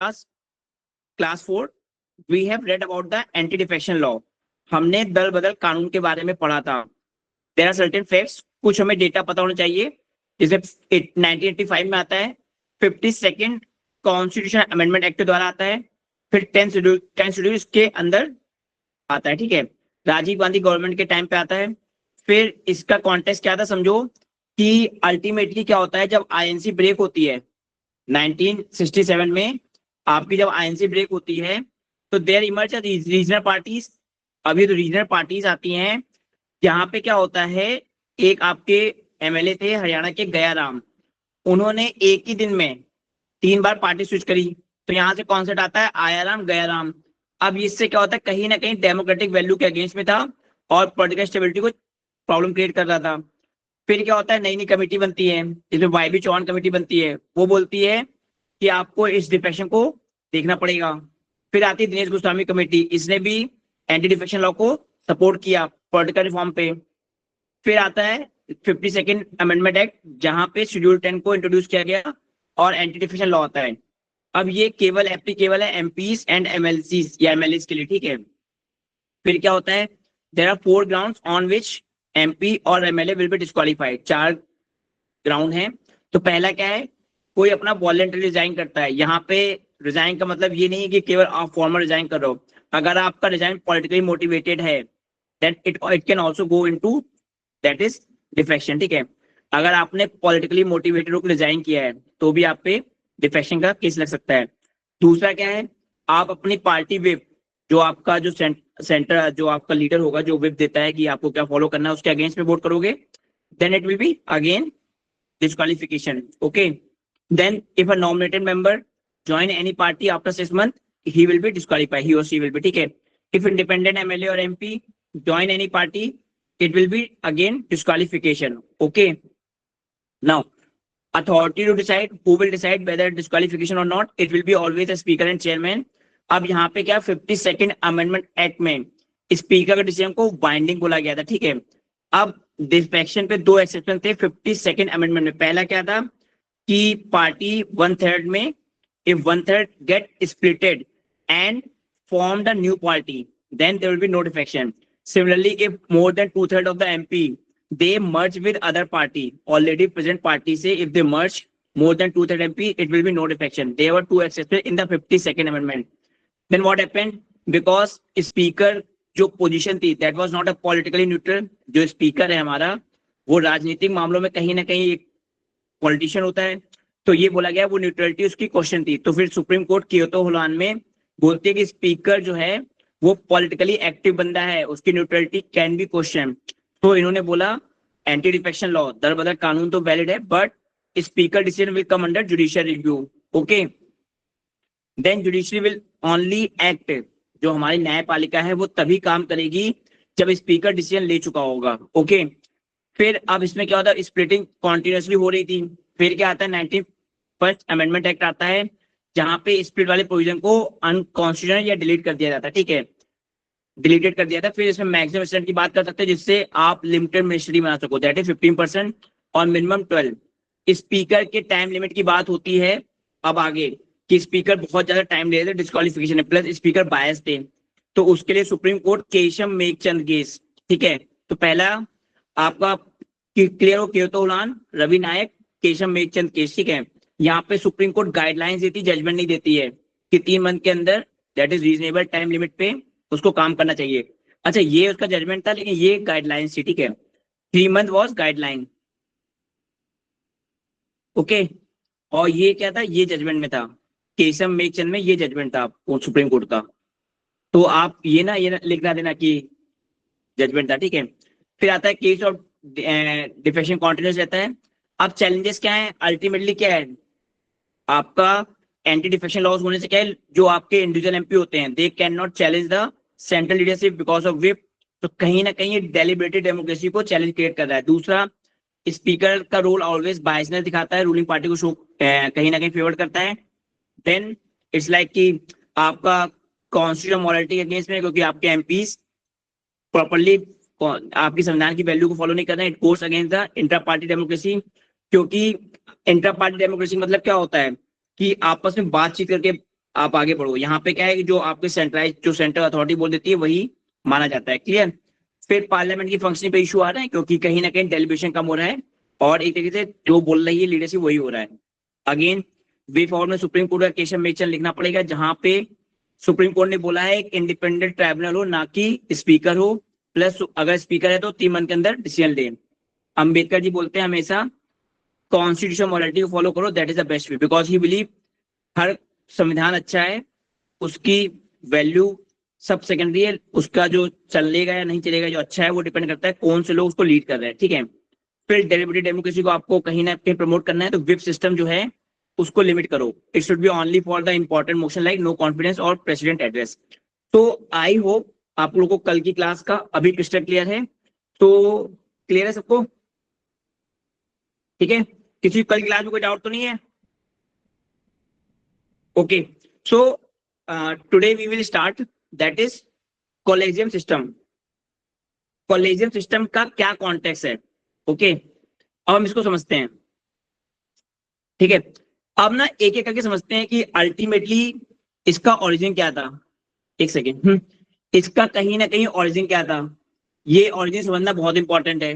Class 4 we have read about the anti defection law. हमने दल बदल कानून के बारे में पढ़ा था। देयर आर सर्टेन फैक्ट्स, कुछ हमें डेटा पता होना चाहिए। जैसे 1985 में आता है, 52nd कॉन्स्टिट्यूशन अमेंडमेंट एक्ट द्वारा आता है, फिर 10 शेड्यूल इसके अंदर आता है, ठीक है। राजीव गांधी गवर्नमेंट के टाइम पे आता है। फिर इसका कॉन्टेक्स्ट क्या था समझो कि अल्टीमेटली क्या होता है जब आईएनसी ब्रेक होती है 1967 में, आपकी जब आईएनसी ब्रेक होती है तो देयर इमर्ज रीजनल पार्टीज। अभी तो रीजनल पार्टीज आती हैं। यहाँ पे क्या होता है, एक आपके एमएलए थे हरियाणा के गया राम, उन्होंने एक ही दिन में 3 बार पार्टी स्विच करी। तो यहाँ से कॉन्सेप्ट आता है आया राम गया राम। अब इससे क्या होता है, कहीं ना कहीं डेमोक्रेटिक वैल्यू के अगेंस्ट में था और पॉलिटिकल स्टेबिलिटी को प्रॉब्लम क्रिएट कर रहा था। फिर क्या होता है, नई नई कमेटी बनती है, जिसमें वाई बी चौहान कमेटी बनती है। वो बोलती है कि आपको इस डिफेक्शन को देखना पड़ेगा। फिर आती है दिनेश गोस्वामी कमेटी, इसने भी एंटी डिफेक्शन लॉ को सपोर्ट किया पॉलिटिकल रिफॉर्म पे। फिर आता है 52nd अमेंडमेंट एक्ट, जहां पे शेड्यूल 10 को इंट्रोड्यूस किया गया और एंटी डिफेक्शन लॉ आता है। अब ये केवल एप्लीकेबल है एमपीज एंड एमएलसीज या एमएलएस के लिए, ठीक है। फिर क्या होता है, there are 4 grounds on which MP और MLA will be disqualified. 4 ground हैं। तो पहला क्या है, कोई अपना वॉलेंटरी रिजाइन करता है। यहाँ पे रिजाइन का मतलब ये नहीं है कि केवल आप फॉर्मल रिजाइन कर रहे हो। अगर आपका रिजाइन पॉलिटिकली मोटिवेटेड है then it can also go into that is defection, ठीक है। अगर आपने पॉलिटिकली मोटिवेटेड होकर रिजाइन किया है तो भी आप पे डिफेक्शन का केस लग सकता है। दूसरा क्या है, आप अपनी पार्टी विप, जो आपका जो सेंटर जो आपका लीडर होगा, जो विप देता है कि आपको क्या फॉलो करना है, उसके अगेंस्ट में वोट करोगे, then it will be again disqualification. Okay. Then if a nominated member join any party after 6 months, he will be disqualified. He or she will be, ठीक है। If independent MLA or MP join any party, it will be again disqualification. Okay. Now, authority to decide who will decide whether disqualification or not, it will be always the speaker and chairman. अब यहाँ पे क्या 52nd amendment act में speaker के decision को binding बोला गया था, ठीक है। अब डिफेक्शन पे 2 एक्सेप्शन थे 52nd अमेंडमेंट में। पहला क्या था कि पार्टी 1/3 में, if 1/3 get splitted and form the new party, then there will be no defection. Similarly if more than 2/3 of the MP they merge with other party, already present party से, if they merge more than 2/3 MP, it will be no defection. There were 2 exceptions in the 52nd amendment. Then what happened? Because speaker जो position थी that was not a politically neutral. जो speaker है हमारा वो राजनीतिक मामलों में कहीं ना कहीं एक पॉलिटिशियन होता है, तो ये बोला गया वो न्यूट्रलिटी उसकी क्वेश्चन थी। तो फिर सुप्रीम कोर्ट कियोतो हुलान में बोलती है कि स्पीकर जो है वो पॉलिटिकली एक्टिव बंदा है, उसकी न्यूट्रलिटी कैन बी क्वेश्चन। तो इन्होंने बोला एंटी डिफेक्शन लॉ दर बदर कानून तो वैलिड है, but speaker decision will come under judicial review. Okay, then judiciary will only act, जो हमारी न्यायपालिका है वो तभी काम करेगी जब स्पीकर डिसीजन ले चुका होगा। ओके, फिर अब इसमें क्या होता है, स्प्लिटिंग कॉन्टिन्यूसली हो रही थी। फिर क्या आता है, 91st अमेंडमेंट एक्ट आता है, जहां पे स्प्लिट वाले प्रोविजन को अनकॉन्स्टिट्यूशनल या डिलीट कर दिया जाता है, ठीक है, डिलीटेड कर दिया था। फिर इसमें मैक्सिमम स्टैंड की बात कर सकते हैं जिससे आप लिमिटेड मिनिस्ट्री बना सको, दैट इज 15% और मिनिमम 12। स्पीकर के टाइम लिमिट की बात होती है अब आगे कि स्पीकर बहुत ज्यादा टाइम ले रहे थे, डिस्क्वालिफिकेशन है, प्लस स्पीकर बायस थे, तो उसके लिए supreme court Qeshm Meghchand case, ठीक है। तो पहला आपका क्लियर हो, कियोतो हुलान, रवि नायक, केशम मेघचंद केस, ठीक है। यहाँ पे सुप्रीम कोर्ट गाइडलाइंस देती, जजमेंट नहीं देती है कि 3 मंथ के अंदर, that is reasonable time limit पे उसको काम करना चाहिए। अच्छा, ये उसका जजमेंट था, लेकिन ये गाइडलाइंस थी, ठीक है। 3 मंथ वॉज गाइडलाइन। ओके, और ये क्या था, ये जजमेंट में था, केशम मेघचंद में ये जजमेंट था सुप्रीम कोर्ट का। तो आप ये ना लिखना देना कि जजमेंट था, ठीक है। फिर आता है केस ऑफ डिफेक्शन कॉन्टिन्यूस रहता है। अब चैलेंजेस क्या है, अल्टीमेटली क्या है आपका, एंटी डिफेक्शन लॉज होने से क्या है, जो आपके इंडिविजुअल एमपी होते हैं they can not challenge the central leadership because of whip. तो कहीं ना कहीं ये डेलिब्रेटेड डेमोक्रेसी को चैलेंज क्रिएट कर रहा है। दूसरा, स्पीकर का रोल ऑलवेज बायसनेस दिखाता है, रूलिंग पार्टी को शो कहीं ना कहीं फेवर करता है। देन इट्स लाइक कि आपका कॉन्स्टिट्यूशनल मॉरलिटी के अगेंस्ट में, क्योंकि आपके एमपीज प्रॉपर्ली आपकी संविधान की वैल्यू को फॉलो नहीं कर रहे हैं। It goes against the inter party democracy, क्योंकि इंटर पार्टी डेमोक्रेसी मतलब क्या होता है कि आपस में बातचीत करके आप आगे बढ़ो। यहाँ पे क्या है कि जो आपके सेंट्रलाइज जो सेंट्रल अथॉरिटी बोल देती है वही माना जाता है। क्लियर। फिर पार्लियामेंट की फंक्शनिंग पे इशू आ रहा है क्योंकि कहीं ना कहीं डेलिब्रेशन कम हो रहा है और एक तरीके से जो बोल रही है लीडरशिप वही हो रहा है। अगेन वे फॉरवर्ड में सुप्रीम कोर्ट का केस मेंशन लिखना पड़ेगा जहां पे सुप्रीम कोर्ट ने बोला है एक इंडिपेंडेंट ट्राइब्यूनल हो ना कि स्पीकर हो, प्लस अगर स्पीकर है तो 3 मंथ के अंदर डिसीजन ले। अंबेडकर जी बोलते हैं हमेशा कॉन्स्टिट्यूशन मॉडलिटी को फॉलो करो, that is the best way, because he believe हर संविधान अच्छा है, उसकी वैल्यू सब सेकेंडरी है, उसका जो चलेगा या नहीं चलेगा जो अच्छा है वो डिपेंड करता है कौन से लोग उसको लीड कर रहे हैं। ठीक है। फिर डेलिबरेटिव डेमोक्रेसी को आपको कहीं ना कहीं प्रमोट करना है तो विप सिस्टम जो है उसको लिमिट करो। It should be only for the important motion like no confidence और प्रेसिडेंट एड्रेस। तो आई होप आप लोगों को कल की क्लास का अभी क्रिस्टल क्लियर है। तो क्लियर है सबको? ठीक है। किसी कल क्लास में कोई डाउट तो नहीं है? Okay. So today we will start that is collegium system. Collegium system का क्या कॉन्टेक्स्ट है? ओके। अब हम इसको समझते हैं। ठीक है। अब ना एक एक करके समझते हैं कि अल्टीमेटली इसका ओरिजिन क्या था। एक सेकेंड। इसका कहीं ना कहीं ओरिजिन क्या था, ये ओरिजिन समझना बहुत इंपॉर्टेंट है।